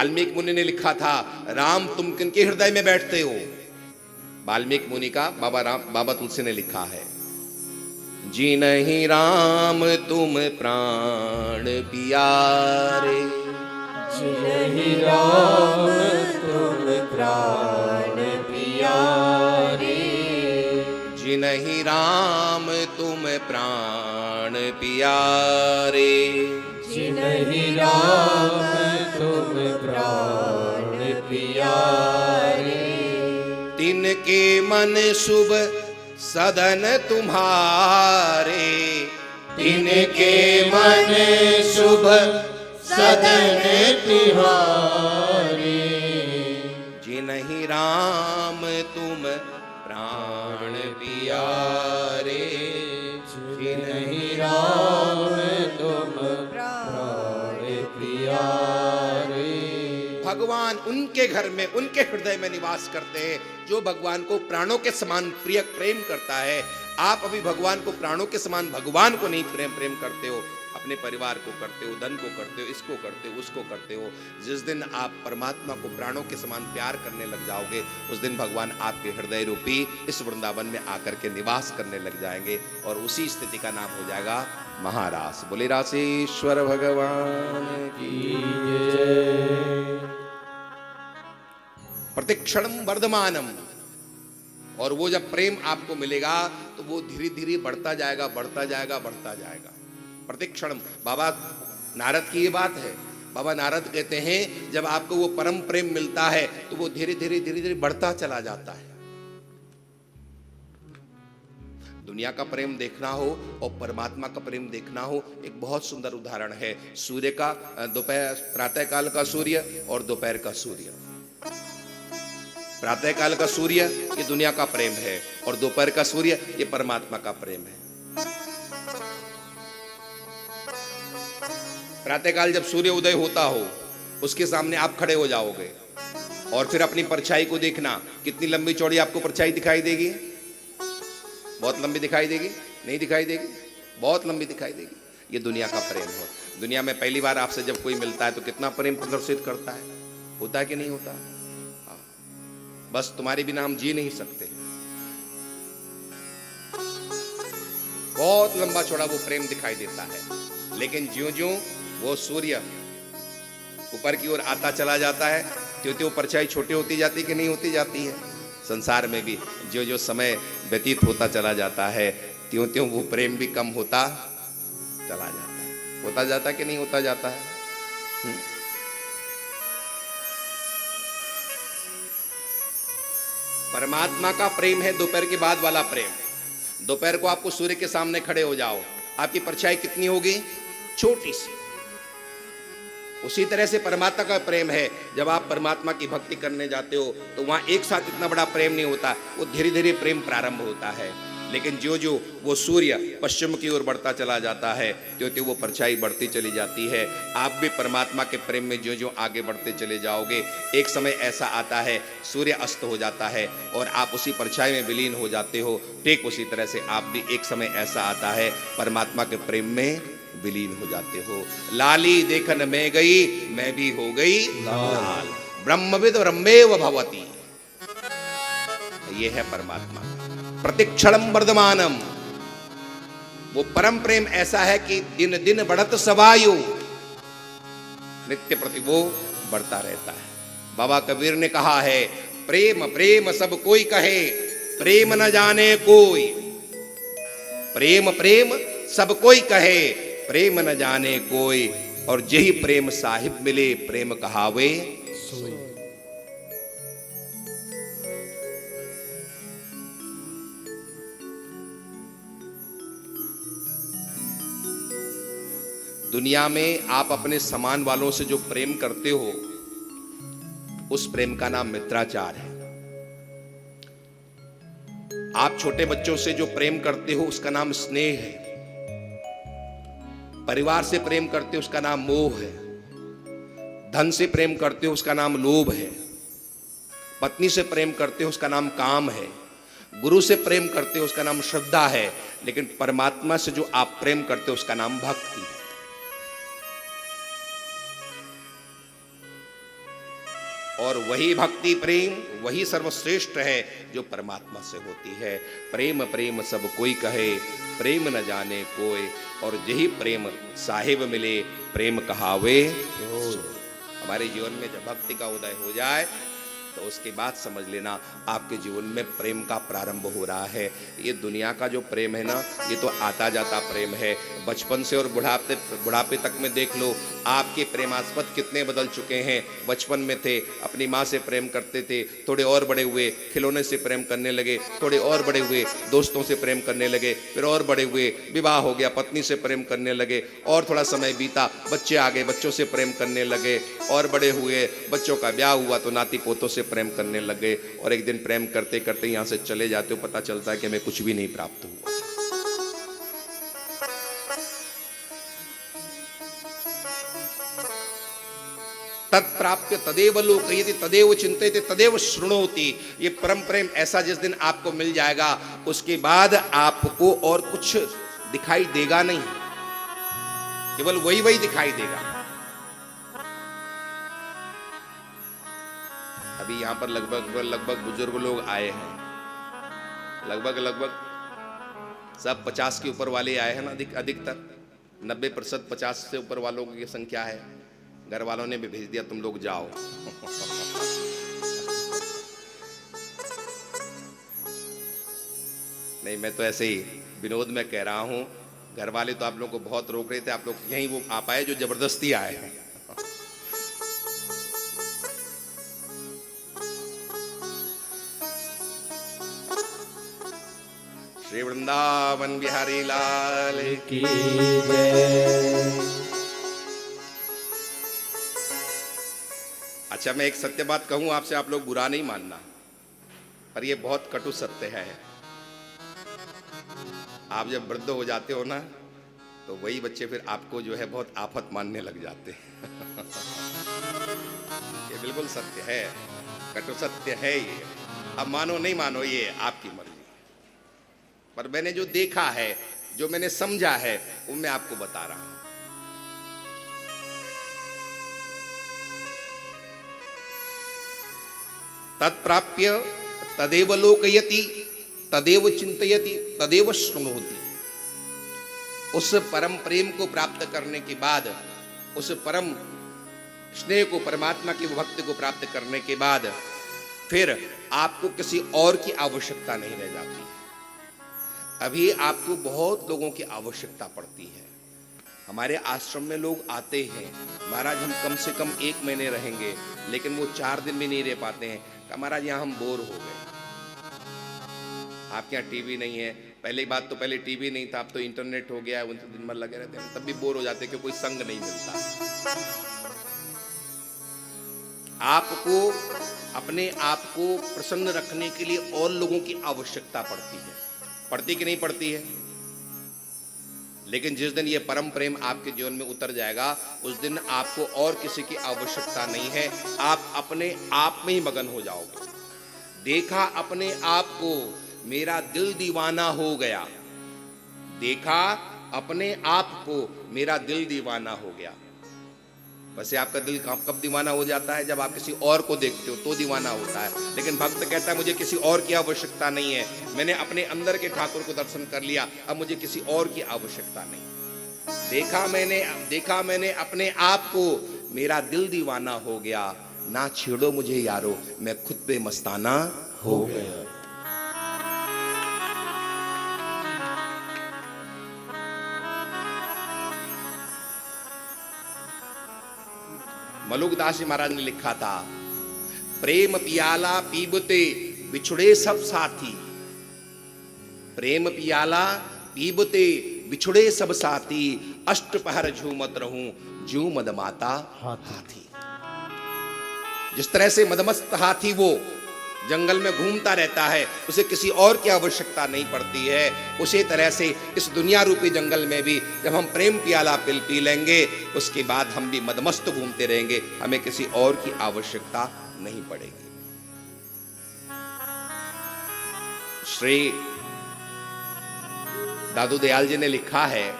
वाल्मीकि मुनि ने लिखा था, राम तुम किनके हृदय में बैठते हो? वाल्मीकि मुनि का बाबा तुलसी ने लिखा है, जिनहि राम तुम प्राण पियारे, जिनहि राम तुम प्राण पियारे, जिनहि राम तुम प्राण पियारे, जिनहि राम तुम प्राण पियारे, तिनके मन शुभ सदन तुम्हारे, तिनके मन शुभ सदन तिहारे, जिनहि राम तुम प्राण पियारे, जिनहि राम तुम प्राण पियारे। भगवान उनके घर में, उनके हृदय में निवास करते हैं जो भगवान को प्राणों के समान प्रिय प्रेम करता है। आप अभी भगवान को प्राणों के समान भगवान को नहीं प्रेम करते हो, अपने परिवार को करते हो, धन को करते हो, इसको करते हो, उसको करते हो। जिस दिन आप परमात्मा को प्राणों के समान प्यार करने लग जाओगे, उस दिन भगवान आपके हृदय रूपी इस वृंदावन में आकर के निवास करने लग जाएंगे और उसी स्थिति का नाम हो जाएगा महारास। बोले रासेश्वर भगवान की जय। प्रतिक्षणम वर्धमानम। और वो जब प्रेम आपको मिलेगा तो वो धीरे धीरे बढ़ता जाएगा, बढ़ता जाएगा, बढ़ता जाएगा। प्रतिक्षणम, बाबा नारद की ये बात है। बाबा नारद कहते हैं जब आपको वो परम प्रेम मिलता है तो वो धीरे धीरे धीरे धीरे बढ़ता चला जाता है। दुनिया का प्रेम देखना हो और परमात्मा का प्रेम देखना हो, एक बहुत सुंदर उदाहरण है सूर्य का। दोपहर प्रातः काल का सूर्य और दोपहर का सूर्य। प्रातः काल का सूर्य ये दुनिया का प्रेम है और दोपहर का सूर्य ये परमात्मा का प्रेम है। प्रातः काल जब सूर्य उदय होता हो, उसके सामने आप खड़े हो जाओगे और फिर अपनी परछाई को देखना, कितनी लंबी चौड़ी आपको परछाई दिखाई देगी? बहुत लंबी दिखाई देगी? नहीं दिखाई देगी? बहुत लंबी दिखाई देगी। ये दुनिया का प्रेम है। दुनिया में पहली बार आपसे जब कोई मिलता है तो कितना प्रेम प्रदर्शित करता है, होता है कि नहीं होता? बस तुम्हारे बिना हम जी नहीं सकते। बहुत लंबा चौड़ा वो प्रेम दिखाई देता है। लेकिन ज्यों ज्यों वो सूर्य ऊपर की ओर आता चला जाता है, त्यों त्यों परछाई छोटी होती जाती कि नहीं होती जाती है? संसार में भी जो जो समय व्यतीत होता चला जाता है, त्यों त्यों वो प्रेम भी कम होता चला जाता है। होता जाता कि नहीं होता जाता है? परमात्मा का प्रेम है दोपहर के बाद वाला प्रेम। दोपहर को आपको सूर्य के सामने खड़े हो जाओ, आपकी परछाई कितनी होगी? छोटी सी। उसी तरह से परमात्मा का प्रेम है। जब आप परमात्मा की भक्ति करने जाते हो तो वहां एक साथ इतना बड़ा प्रेम नहीं होता, वो धीरे धीरे प्रेम प्रारंभ होता है। लेकिन जो जो वो सूर्य पश्चिम की ओर बढ़ता चला जाता है, त्यों त्यों वो परछाई बढ़ती चली जाती है। आप भी परमात्मा के प्रेम में जो जो आगे बढ़ते चले जाओगे, एक समय ऐसा आता है सूर्य अस्त हो जाता है और आप उसी परछाई में विलीन हो जाते हो। ठीक उसी तरह से आप भी एक समय ऐसा आता है परमात्मा के प्रेम में विलीन हो जाते हो। लाली देखन में गई, मैं भी हो गई लाल। ब्रह्मविद ब्रह्मेव भवति। ये है परमात्मा। प्रतिक्षणम वर्धमानम। वो परम प्रेम ऐसा है कि दिन दिन बढ़त सवायु, नित्य प्रति वो बढ़ता रहता है। बाबा कबीर ने कहा है, प्रेम प्रेम सब कोई कहे, प्रेम न जाने कोई। प्रेम प्रेम सब कोई कहे, प्रेम न जाने कोई। और यही प्रेम साहिब मिले, प्रेम कहावे सोई। दुनिया में आप अपने समान वालों से जो प्रेम करते हो, उस प्रेम का नाम मित्राचार है। आप छोटे बच्चों से जो प्रेम करते हो उसका नाम स्नेह है। परिवार से प्रेम करते हो उसका नाम मोह है। धन से प्रेम करते हो उसका नाम लोभ है। पत्नी से प्रेम करते हो उसका नाम काम है। गुरु से प्रेम करते हो उसका नाम श्रद्धा है। लेकिन परमात्मा से जो आप प्रेम करते हो उसका नाम भक्ति है। और वही भक्ति प्रेम, वही सर्वश्रेष्ठ है जो परमात्मा से होती है। प्रेम प्रेम सब कोई कहे, प्रेम न जाने कोई, और यही प्रेम साहिब मिले, प्रेम कहावे। हमारे जीवन में जब भक्ति का उदय हो जाए तो उसके बाद समझ लेना आपके जीवन में प्रेम का प्रारंभ हो रहा है। ये दुनिया का जो प्रेम है ना, ये तो आता जाता प्रेम है। बचपन से और बुढ़ापे तक में देख लो, आपके प्रेमास्पद कितने बदल चुके हैं। बचपन में थे, अपनी माँ से प्रेम करते थे, थोड़े और बड़े हुए खिलौने से प्रेम करने लगे, थोड़े और बड़े हुए दोस्तों से प्रेम करने लगे, फिर और बड़े हुए विवाह हो गया, पत्नी से प्रेम करने लगे, और थोड़ा समय बीता, बच्चे आ गए, बच्चों से प्रेम करने लगे, और बड़े हुए, बच्चों का ब्याह हुआ तो नाती पोतों से प्रेम करने लगे, और एक दिन प्रेम करते करते यहाँ से चले जाते हो, पता चलता है कि हमें कुछ भी नहीं प्राप्त हुआ। तत्प्राप्य तदेव लोकयति तदेव चिंतयति तदेव शृणोति। ये परम प्रेम ऐसा जिस दिन आपको मिल जाएगा, उसके बाद आपको और कुछ दिखाई देगा नहीं, केवल वही वही दिखाई देगा। अभी यहां पर लगभग बुजुर्ग लोग आए हैं, लगभग सब 50 के ऊपर वाले आए हैं ना, अधिकतर 90% 50 से ऊपर वालों की संख्या है। घर वालों ने भी भेज दिया, तुम लोग जाओ। नहीं, मैं तो ऐसे ही विनोद में कह रहा हूं। घर वाले तो आप लोगों को बहुत रोक रहे थे, आप लोग यहीं वो आ पाए जो जबरदस्ती आए हैं। श्री वृंदावन बिहारी लाल की जय। अच्छा, मैं एक सत्य बात कहूं आपसे, आप लोग बुरा नहीं मानना, पर यह बहुत कटु सत्य है। आप जब वृद्ध हो जाते हो ना, तो वही बच्चे फिर आपको जो है बहुत आफत मानने लग जाते हैं। ये बिल्कुल सत्य है, कटु सत्य है ये। अब मानो नहीं मानो, ये आपकी मर्जी, पर मैंने जो देखा है, जो मैंने समझा है, वो मैं आपको बता रहा हूं। तत्प्राप्य तदेव लोकयति तदेव चिंतयति तदेव शृणोति। उस परम प्रेम को प्राप्त करने के बाद, उस परम स्नेह को, परमात्मा की भक्ति को प्राप्त करने के बाद, फिर आपको किसी और की आवश्यकता नहीं रह जाती। अभी आपको बहुत लोगों की आवश्यकता पड़ती है। हमारे आश्रम में लोग आते हैं, महाराज हम कम से कम 1 महीने रहेंगे, लेकिन वो 4 दिन भी नहीं रह पाते हैं। महाराज यहाँ हम बोर हो गए। आपके यहाँ टीवी नहीं है, पहले बात तो पहले टीवी नहीं था, अब तो इंटरनेट हो गया है, उनसे दिन भर लगे रहते हैं, तब भी बोर हो जाते क्योंकि कोई संग नहीं मिलता। आपको अपने आप को प्रसन्न रखने के लिए और लोगों की आवश्यकता पड़ती है, पड़ती कि नहीं पड़ती है? लेकिन जिस दिन ये परम प्रेम आपके जीवन में उतर जाएगा, उस दिन आपको और किसी की आवश्यकता नहीं है। आप अपने आप में ही मगन हो जाओगे। देखा अपने आप को, मेरा दिल दीवाना हो गया। देखा अपने आप को, मेरा दिल दीवाना हो गया। वैसे आपका दिल कब दीवाना हो जाता है? जब आप किसी और को देखते हो तो दीवाना होता है। लेकिन भक्त कहता है मुझे किसी और की आवश्यकता नहीं है, मैंने अपने अंदर के ठाकुर को दर्शन कर लिया, अब मुझे किसी और की आवश्यकता नहीं। देखा मैंने अपने आप को, मेरा दिल दीवाना हो गया। ना छेड़ो मुझे यारो, मैं खुद पे मस्ताना हो गया। मलुकदास जी महाराज ने लिखा था, प्रेम पियाला पीबते बिछुड़े सब साथी। प्रेम पियाला पीबते बिछुड़े सब साथी, अष्टपहर झूमत रहूं जू मदमाता हाथी। जिस तरह से मदमस्त हाथी वो जंगल में घूमता रहता है, उसे किसी और की आवश्यकता नहीं पड़ती है, उसी तरह से इस दुनिया रूपी जंगल में भी जब हम प्रेम पियाला पी लेंगे, उसके बाद हम भी मदमस्त घूमते रहेंगे, हमें किसी और की आवश्यकता नहीं पड़ेगी। श्री दादू दयाल जी ने लिखा है,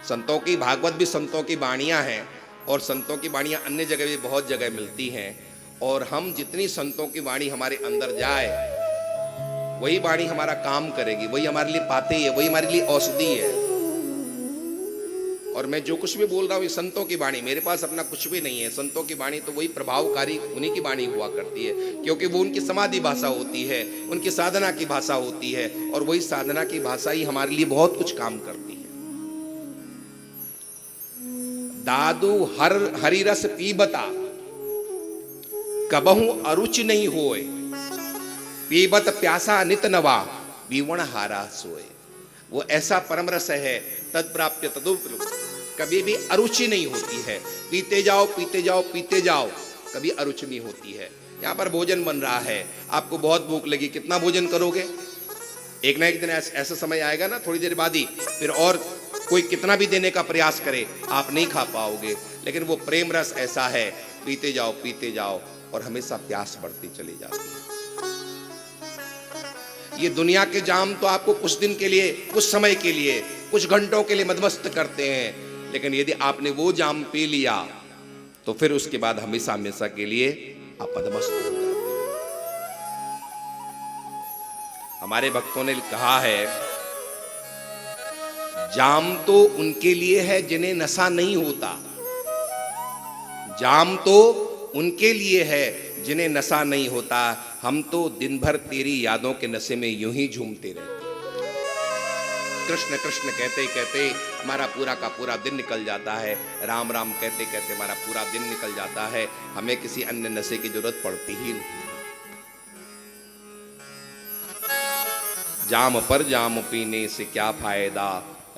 संतों की, भागवत भी संतों की वाणियां हैं, और संतों की वाणियाँ अन्य जगह भी बहुत जगह मिलती हैं, और हम जितनी संतों की वाणी हमारे अंदर जाए वही वाणी हमारा काम करेगी, वही हमारे लिए पाते है, वही हमारे लिए औषधि है। और मैं जो कुछ भी बोल रहा हूँ ये संतों की वाणी, मेरे पास अपना कुछ भी नहीं है। संतों की वाणी तो वही प्रभावकारी उन्हीं की वाणी हुआ करती है, क्योंकि वो उनकी समाधि भाषा होती है, उनकी साधना की भाषा होती है, और वही साधना की भाषा ही हमारे लिए बहुत कुछ काम करती है। दादू हरि रस पीबता कबहू अरुचि नहीं होए, पीबत प्यासा नित नवा पीवण हारा सोए। वो ऐसा परम रस है तद प्राप्य तदुप, कभी भी अरुचि नहीं होती है। पीते जाओ पीते जाओ पीते जाओ, कभी अरुचि नहीं होती है। यहाँ पर भोजन बन रहा है, आपको बहुत भूख लगी, कितना भोजन करोगे? एक ना एक दिन ऐसा समय आएगा ना, थोड़ी देर बाद ही फिर और कोई कितना भी देने का प्रयास करे आप नहीं खा पाओगे। लेकिन वो प्रेम रस ऐसा है, पीते जाओ और हमेशा प्यास बढ़ती चली जाती है। ये दुनिया के जाम तो आपको कुछ दिन के लिए, कुछ समय के लिए, कुछ घंटों के लिए मदमस्त करते हैं, लेकिन यदि आपने वो जाम पी लिया तो फिर उसके बाद हमेशा हमेशा के लिए आप मदमस्त हो जाते हो। हमारे भक्तों ने कहा है, जाम तो उनके लिए है जिन्हें नशा नहीं होता, जाम तो उनके लिए है जिन्हें नशा नहीं होता। हम तो दिन भर तेरी यादों के नशे में यूं ही झूमते रहते। कृष्ण कृष्ण कहते कहते हमारा पूरा का पूरा दिन निकल जाता है, राम राम कहते कहते हमारा पूरा दिन निकल जाता है। हमें किसी अन्य नशे की जरूरत पड़ती ही नहीं। जाम पर जाम पीने से क्या फायदा,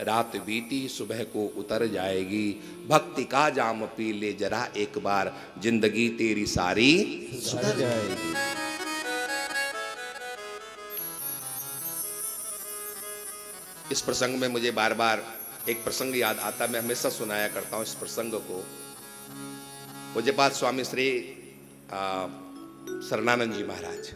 रात बीती सुबह को उतर जाएगी। भक्ति का जाम पी ले जरा एक बार, जिंदगी तेरी सारी सुधर जाएगी। इस प्रसंग में मुझे बार बार एक प्रसंग याद आता, मैं हमेशा सुनाया करता हूं इस प्रसंग को। पूज्यपाद स्वामी श्री शरणानंद जी महाराज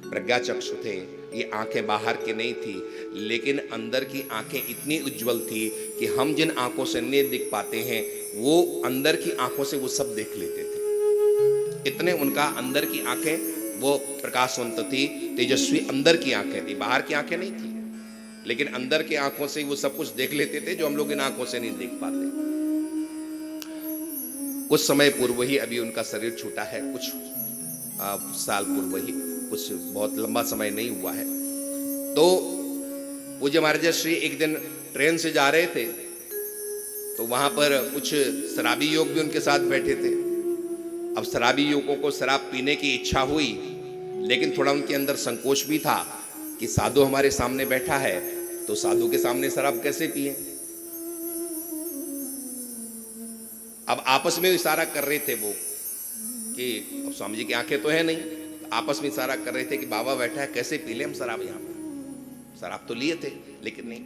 प्रज्ञाचक्षु थे। ये आंखें बाहर की नहीं थी, लेकिन अंदर की आंखें इतनी उज्जवल थी कि हम जिन आंखों से नहीं दिख पाते हैं वो अंदर की आंखों से वो सब देख लेते थे। इतने उनका अंदर की आंखें वो प्रकाशवंत थी, तेजस्वी अंदर की आंखें थी, बाहर की आंखें नहीं थी, लेकिन अंदर की आंखों से वो सब कुछ देख लेते थे जो हम लोग इन आंखों से नहीं देख पाते। कुछ समय पूर्व ही अभी उनका शरीर छूटा है, कुछ साल पूर्व ही, कुछ बहुत लंबा समय नहीं हुआ है। तो पूज्य महाराज श्री एक दिन ट्रेन से जा रहे थे, तो वहां पर कुछ शराबी योग भी उनके साथ बैठे थे। अब शराबी युवकों को शराब पीने की इच्छा हुई, लेकिन थोड़ा उनके अंदर संकोच भी था कि साधु हमारे सामने बैठा है तो साधु के सामने शराब कैसे पिए। अब आपस में इशारा कर रहे थे वो कि अब स्वामी जी की आंखें तो है नहीं, आपस में इशारा कर रहे थे कि बाबा बैठा है कैसे पी ले हम शराब, यहाँ पर शराब तो लिए थे लेकिन नहीं।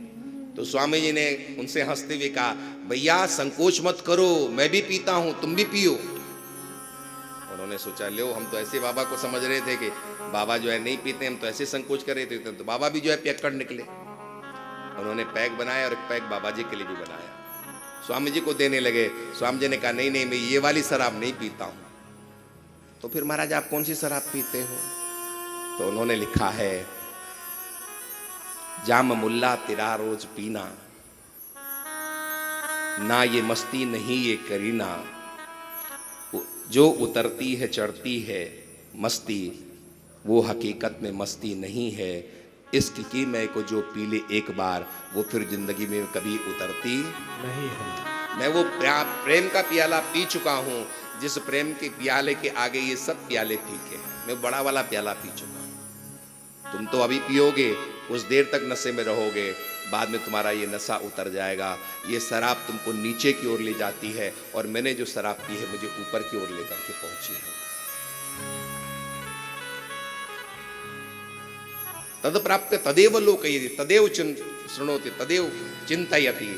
तो स्वामी जी ने उनसे हंसते हुए कहा, भैया संकोच मत करो, मैं भी पीता हूं, तुम भी पियो। उन्होंने सोचा, लो हम तो ऐसे बाबा को समझ रहे थे कि बाबा जो है नहीं पीते, हम तो ऐसे संकोच कर रहे थे, तो बाबा भी जो है पियक्कड़ निकले। उन्होंने पैक बनाया और एक पैक बाबा जी के लिए भी बनाया, स्वामी जी को देने लगे। स्वामी जी ने कहा, नहीं नहीं मैं ये वाली शराब नहीं पीता हूं। तो फिर महाराज आप कौन सी शराब पीते हो? तो उन्होंने लिखा है, जाम मुल्ला तेरा रोज पीना, ना ये मस्ती नहीं ये करीना, जो उतरती है चढ़ती है मस्ती, वो हकीकत में मस्ती नहीं है। इश्क की मैं को जो पी ले एक बार, वो फिर जिंदगी में कभी उतरती नहीं है। मैं वो प्रेम का प्याला पी चुका हूं, जिस प्रेम के प्याले के आगे ये सब प्याले फीके हैं। मैं बड़ा वाला प्याला पी चुका हूं। तुम तो अभी पियोगे, कुछ देर तक नशे में रहोगे, बाद में तुम्हारा ये नशा उतर जाएगा। ये शराब तुमको नीचे की ओर ले जाती है, और मैंने जो शराब पी है मुझे ऊपर की ओर लेकर के पहुंची है। तद प्राप्त तदेव लोकयति तदेव शृणोति तदेव चिंतयति।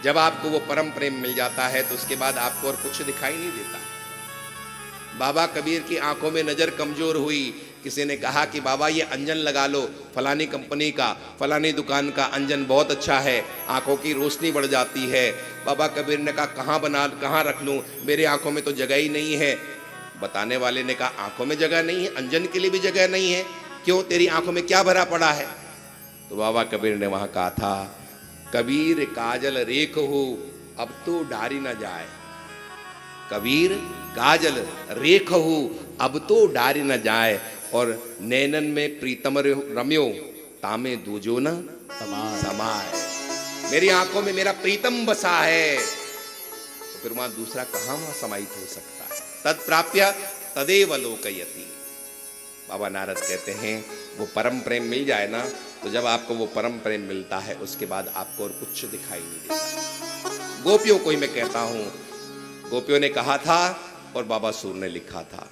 जब आपको वो परम प्रेम मिल जाता है तो उसके बाद आपको और कुछ दिखाई नहीं देता। बाबा कबीर की आंखों में नजर कमजोर हुई किसी ने कहा कि बाबा ये अंजन लगा लो, फलानी कंपनी का, फलानी दुकान का अंजन बहुत अच्छा है, आंखों की रोशनी बढ़ जाती है। बाबा कबीर ने कहा कहाँ रख लूँ, मेरी आंखों में तो जगह ही नहीं है। बताने वाले ने कहा आंखों में जगह नहीं है, अंजन के लिए भी जगह नहीं है, क्यों, तेरी आंखों में क्या भरा पड़ा है? तो बाबा कबीर ने वहां कहा था, कबीर काजल रेख हो अब तो डारी ना जाए, कबीर काजल रेख हो अब तो डारी न जाए, और नैनन में प्रीतम रम्यो तामे दूजो न समाए। मेरी आंखों में मेरा प्रीतम बसा है, तो फिर वहां दूसरा कहां वहां समाहित हो सकता है? तत्प्राप्य तदेव लोकयति। बाबा नारद कहते हैं वो परम प्रेम मिल जाए ना, तो जब आपको वो परम प्रेम मिलता है उसके बाद आपको और कुछ दिखाई नहीं देता। गोपियों को ही मैं कहता हूं, गोपियों ने कहा था और बाबा सूर ने लिखा था,